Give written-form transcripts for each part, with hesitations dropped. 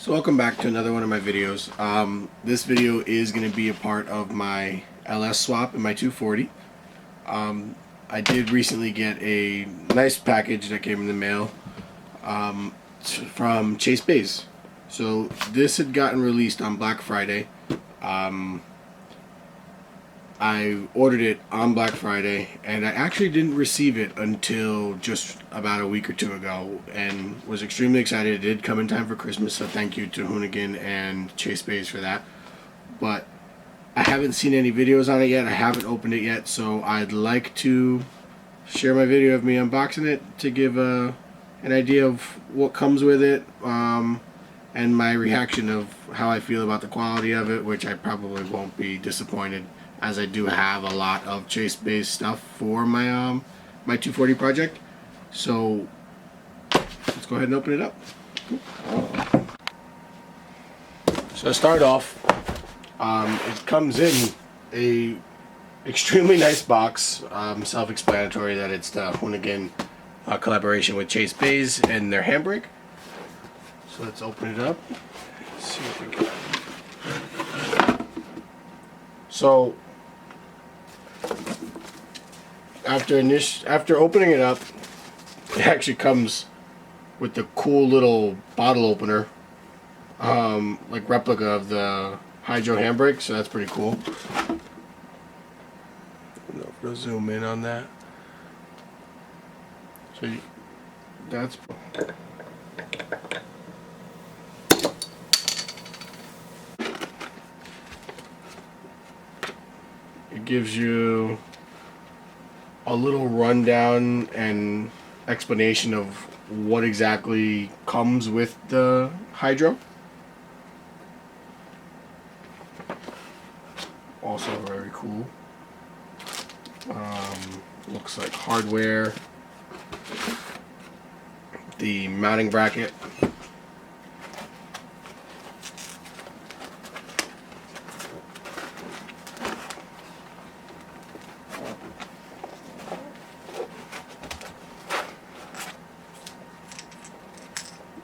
So welcome back to another one of my videos. This video is going to be a part of my LS swap in my 240. I did recently get a nice package that came in the mail from ChaseBays. So this had gotten released on Black Friday. I ordered it on Black Friday, and I actually didn't receive it until just about a week or two ago, and was extremely excited. It did come in time for Christmas, so thank you to Hoonigan and ChaseBays for that. But I haven't seen any videos on it yet. I haven't opened it yet, so I'd like to share my video of me unboxing it to give an idea of what comes with it, and my reaction of how I feel about the quality of it, which I probably won't be disappointed, as I do have a lot of ChaseBays stuff for my my 240 project. So let's go ahead and open it up. So to start off, it comes in a extremely nice box. Self-explanatory that it's the Hoonigan collaboration with ChaseBays and their handbrake. So let's open it up. Let's see what we got. So after opening it up, it actually comes with the cool little bottle opener, like replica of the Hydro handbrake. So that's pretty cool. I don't know if we'll zoom in on that. So that's. It gives you a little rundown and explanation of what exactly comes with the Hydro. Also very cool. Looks like hardware. The mounting bracket.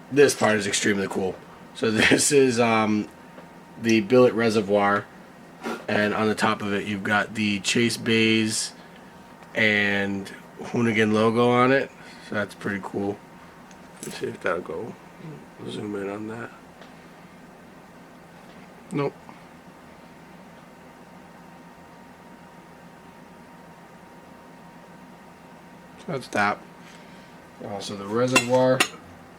This part is extremely cool. So this is the billet reservoir, and on the top of it you've got the ChaseBays and Hoonigan logo on it. So that's pretty cool. Let's see if that'll go. Zoom in on that. Nope. So that's that. Also the reservoir.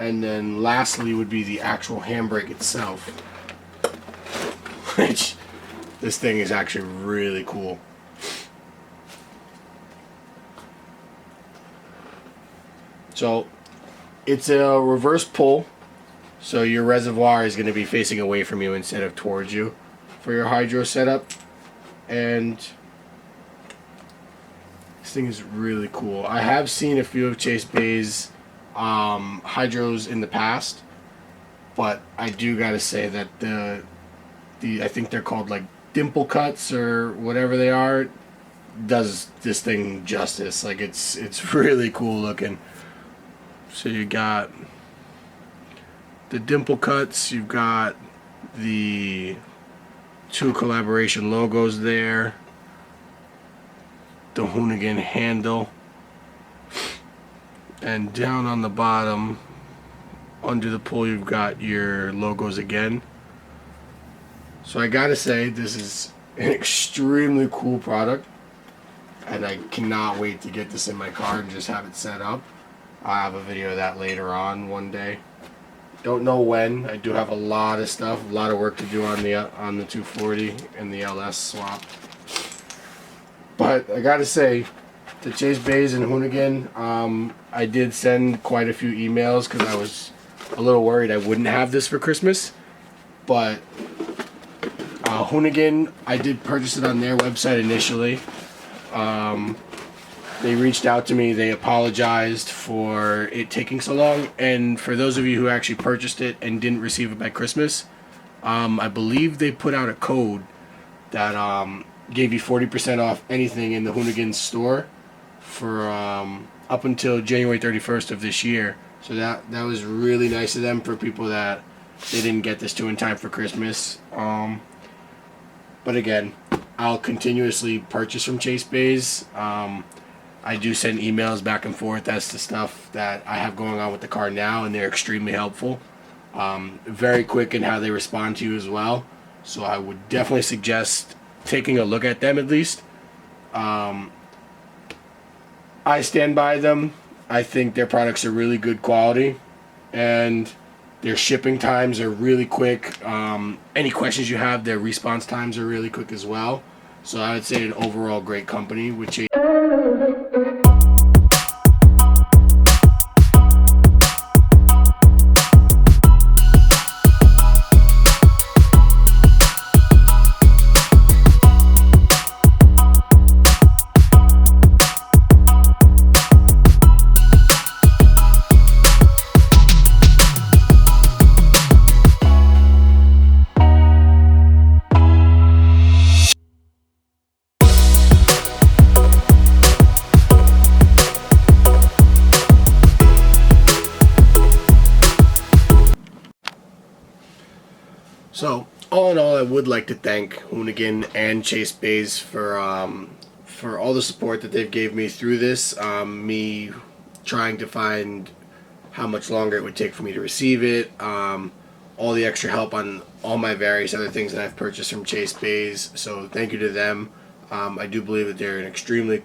And then lastly would be the actual handbrake itself, which this thing is actually really cool. So it's a reverse pull, so your reservoir is going to be facing away from you instead of towards you for your Hydro setup. And this thing is really cool. I have seen a few of ChaseBays Hydros in the past, but I do gotta say that the I think they're called like dimple cuts or whatever they are, does this thing justice. Like it's really cool looking. So you got the dimple cuts, you've got the two collaboration logos there, the Hoonigan handle. And down on the bottom, under the pull, you've got your logos again. So I gotta say, this is an extremely cool product, and I cannot wait to get this in my car and just have it set up. I'll have a video of that later on one day. Don't know when. I do have a lot of stuff, a lot of work to do on the 240 and the LS swap. But I gotta say, to ChaseBays and Hoonigan, I did send quite a few emails because I was a little worried I wouldn't have this for Christmas. But Hoonigan, I did purchase it on their website initially. They reached out to me. They apologized for it taking so long. And for those of you who actually purchased it and didn't receive it by Christmas, I believe they put out a code that gave you 40% off anything in the Hoonigan store for up until January 31st of this year. So that was really nice of them for people that they didn't get this to in time for Christmas. But again, I'll continuously purchase from ChaseBays. I do send emails back and forth as to stuff that I have going on with the car now, and they're extremely helpful. Very quick in how they respond to you as well. So I would definitely suggest taking a look at them at least. I stand by them. I think their products are really good quality, and their shipping times are really quick. Any questions you have, their response times are really quick as well. So I would say an overall great company with Chase. So, all in all, I would like to thank Hoonigan and ChaseBays for all the support that they've gave me through this. Me trying to find how much longer it would take for me to receive it. All the extra help on all my various other things that I've purchased from ChaseBays. So, thank you to them. I do believe that they're an extremely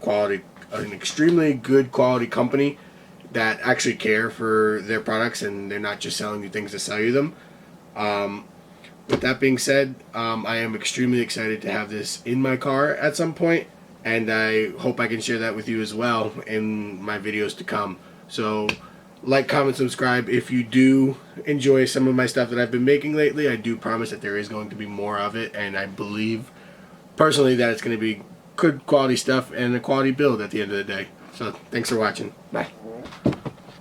good quality company that actually care for their products, and they're not just selling you things to sell you them. With that being said, I am extremely excited to have this in my car at some point, and I hope I can share that with you as well in my videos to come. So, like, comment, subscribe. If you do enjoy some of my stuff that I've been making lately, I do promise that there is going to be more of it, and I believe personally that it's going to be good quality stuff and a quality build at the end of the day. So, thanks for watching. Bye.